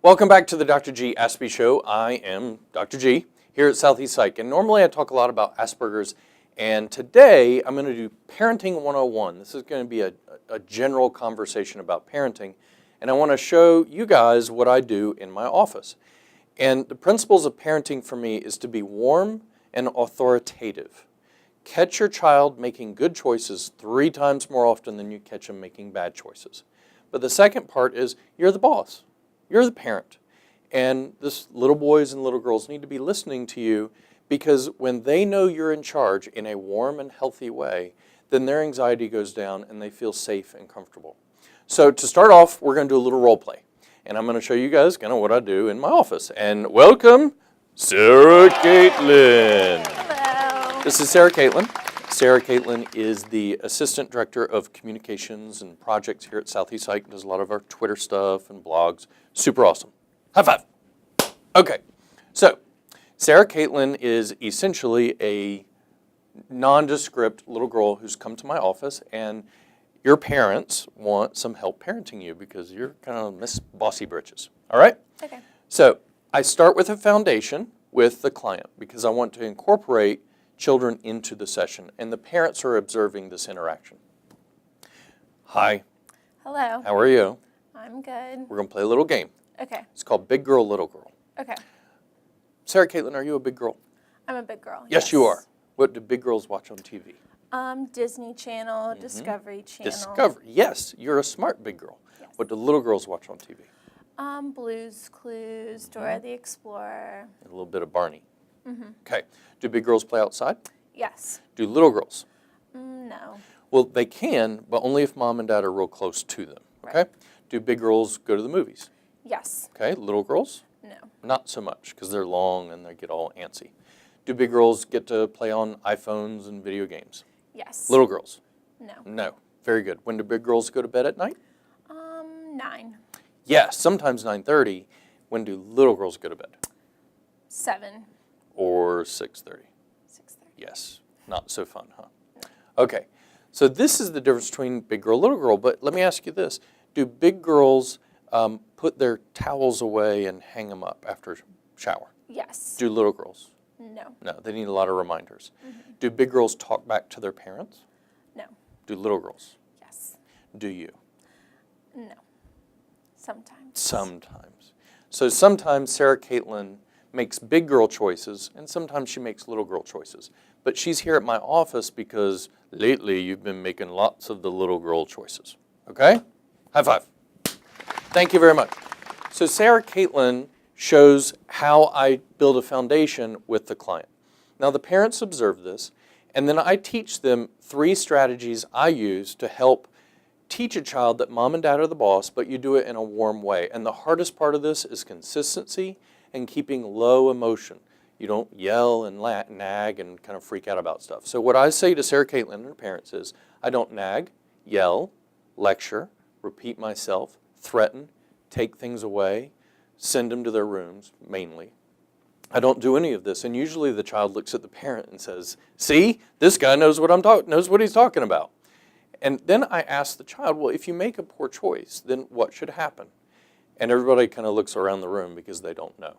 Welcome back to the Dr. G Aspie Show. I am Dr. G here at Southeast Psych, and normally I talk a lot about Asperger's, and today I'm going to do Parenting 101. This is going to be a general conversation about parenting, and I want to show you guys what I do in my office. And the principles of parenting for me is to be warm and authoritative. Catch your child making good choices 3 times more often than you catch them making bad choices. But the second part is you're the boss. You're the parent, and this little boys and little girls need to be listening to you, because when they know you're in charge in a warm and healthy way, then their anxiety goes down and they feel safe and comfortable. So to start off, we're going to do a little role play, and I'm going to show you guys kind of what I do in my office. And welcome, Sarah Caitlin. Hello. This is Sarah Caitlin. Sarah Caitlin is the Assistant Director of Communications and Projects here at Southeast Psych. Does a lot of our Twitter stuff and blogs. Super awesome. High five. Okay, so Sarah Caitlin is essentially a nondescript little girl who's come to my office, and your parents want some help parenting you because you're kind of Miss Bossy Britches. All right? Okay. So I start with a foundation with the client because I want to incorporate children into the session, and the parents are observing this interaction. Hi. Hello. How are you? I'm good. We're going to play a little game. Okay. It's called Big Girl, Little Girl. Okay. Sarah Caitlin, are you a big girl? I'm a big girl. Yes, you are. What do big girls watch on TV? Disney Channel, Discovery Channel. Discovery. Yes, you're a smart big girl. Yes. What do little girls watch on TV? Blue's Clues, Dora the Explorer. And a little bit of Barney. Okay. Do big girls play outside? Yes. Do little girls? No. Well, they can, but only if mom and dad are real close to them. Okay. Right. Do big girls go to the movies? Yes. Okay. Little girls? No. Not so much, because they're long and they get all antsy. Do big girls get to play on iPhones and video games? Yes. Little girls? No. No. Very good. When do big girls go to bed at night? 9. Yes, sometimes 9:30. When do little girls go to bed? 7. Or 6:30? 6:30. Yes. Not so fun, huh? Okay. So this is the difference between big girl, little girl. But let me ask you this. Do big girls put their towels away and hang them up after shower? Yes. Do little girls? No. No, they need a lot of reminders. Do big girls talk back to their parents? No. Do little girls? Yes. Do you? No. Sometimes. Sometimes. So sometimes Sarah Caitlin makes big girl choices, and sometimes she makes little girl choices. But she's here at my office because lately you've been making lots of the little girl choices. Okay? High five. Thank you very much. So Sarah Caitlin shows how I build a foundation with the client. Now the parents observe this, and then I teach them 3 strategies I use to help teach a child that mom and dad are the boss, but you do it in a warm way. And the hardest part of this is consistency and keeping low emotion. You don't yell and nag and kind of freak out about stuff. So what I say to Sarah Caitlin and her parents is, I don't nag, yell, lecture, repeat myself, threaten, take things away, send them to their rooms, mainly. I don't do any of this, and usually the child looks at the parent and says, see, this guy knows what knows what he's talking about. And then I ask the child, well, if you make a poor choice, then what should happen? And everybody kind of looks around the room because they don't know.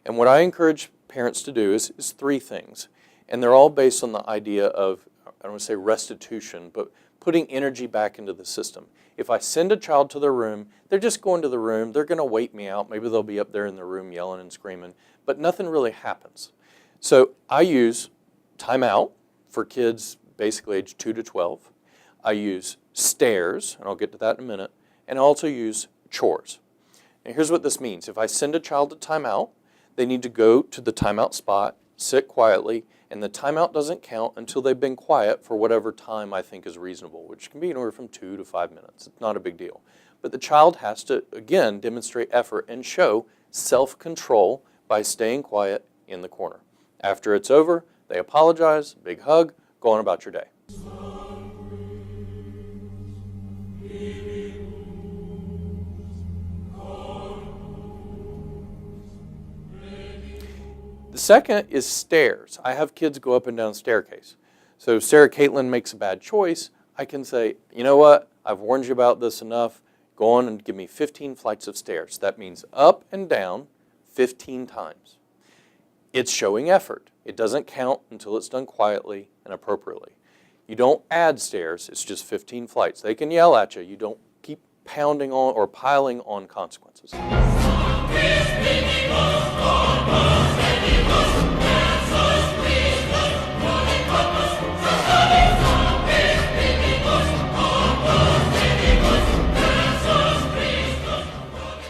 And what I encourage parents to do is 3 things. And they're all based on the idea of, I don't want to say restitution, but putting energy back into the system. If I send a child to their room, they're just going to the room. They're going to wait me out. Maybe they'll be up there in the room yelling and screaming, but nothing really happens. So I use timeout for kids basically age 2 to 12. I use stairs, and I'll get to that in a minute, and I also use chores. And here's what this means. If I send a child to timeout, they need to go to the timeout spot, sit quietly, and the timeout doesn't count until they've been quiet for whatever time I think is reasonable, which can be anywhere from 2 to 5 minutes. It's not a big deal. But the child has to, again, demonstrate effort and show self-control by staying quiet in the corner. After it's over, they apologize, big hug, go on about your day. The second is stairs. I have kids go up and down staircase. So if Sarah Caitlin makes a bad choice, I can say, you know what, I've warned you about this enough. Go on and give me 15 flights of stairs. That means up and down 15 times. It's showing effort. It doesn't count until it's done quietly and appropriately. You don't add stairs, it's just 15 flights. They can yell at you. You don't keep pounding on or piling on consequences.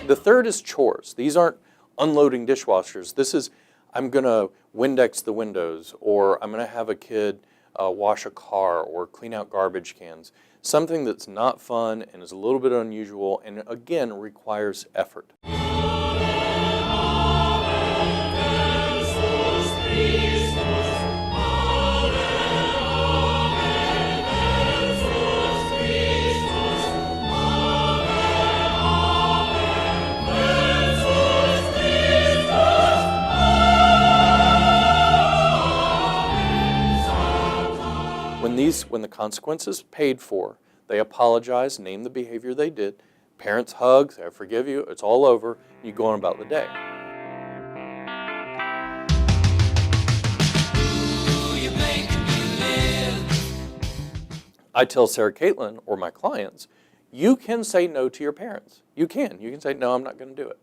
The third is chores. These aren't unloading dishwashers. This is, I'm going to Windex the windows, or I'm going to have a kid wash a car or clean out garbage cans. Something that's not fun and is a little bit unusual and, again, requires effort. When the consequence is paid for, they apologize, name the behavior they did, parents hug, say, I forgive you, it's all over, and you go on about the day. I tell Sarah Caitlin or my clients, you can say no to your parents. You can say, no, I'm not going to do it.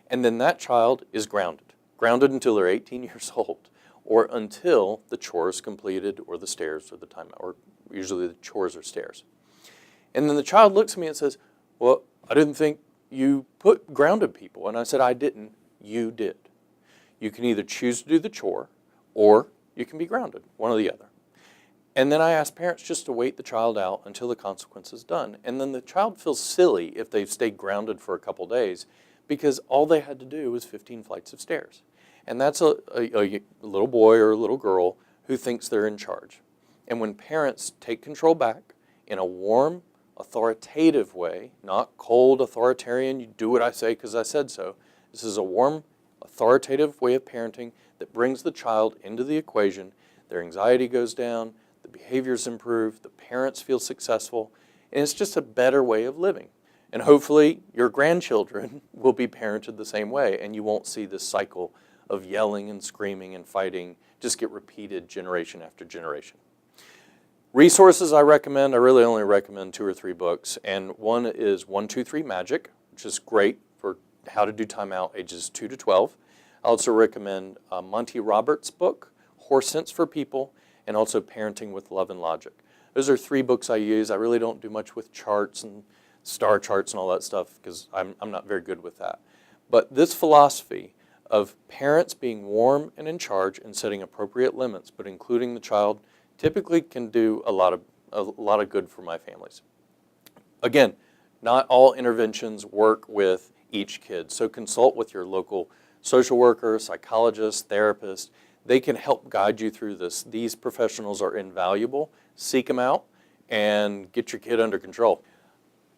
And then that child is grounded until they're 18 years old, or until the chore is completed, or the stairs, or the timeout, or usually the chores or stairs. And then the child looks at me and says, well, I didn't think you put grounded people. And I said, I didn't, you did. You can either choose to do the chore, or you can be grounded, one or the other. And then I ask parents just to wait the child out until the consequence is done. And then the child feels silly if they've stayed grounded for a couple days, because all they had to do was 15 flights of stairs. And that's a little boy or a little girl who thinks they're in charge. And when parents take control back in a warm, authoritative way, not cold, authoritarian, you do what I say because I said so. This is a warm, authoritative way of parenting that brings the child into the equation. Their anxiety goes down, the behaviors improve, the parents feel successful, and it's just a better way of living. And hopefully your grandchildren will be parented the same way, and you won't see this cycle of yelling and screaming and fighting just get repeated generation after generation. Resources I recommend, I really only recommend 2 or 3 books, and one is 1, 2, 3 Magic, which is great for how to do timeout ages 2 to 12. I also recommend Monty Roberts' book, Horse Sense for People, and also Parenting with Love and Logic. Those are 3 books I use. I really don't do much with charts and star charts and all that stuff because I'm not very good with that. But this philosophy of parents being warm and in charge and setting appropriate limits, but including the child, typically can do a lot of good for my families. Again, not all interventions work with each kid, so consult with your local social worker, psychologist, therapist. They can help guide you through this. These professionals are invaluable. Seek them out and get your kid under control.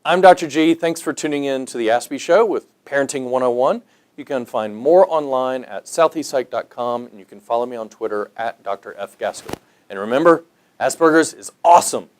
I'm Dr. G. Thanks for tuning in to the Aspie Show with Parenting 101. You can find more online at southeastpsych.com, and you can follow me on Twitter at Dr. F. Gaskell. And remember, Asperger's is awesome.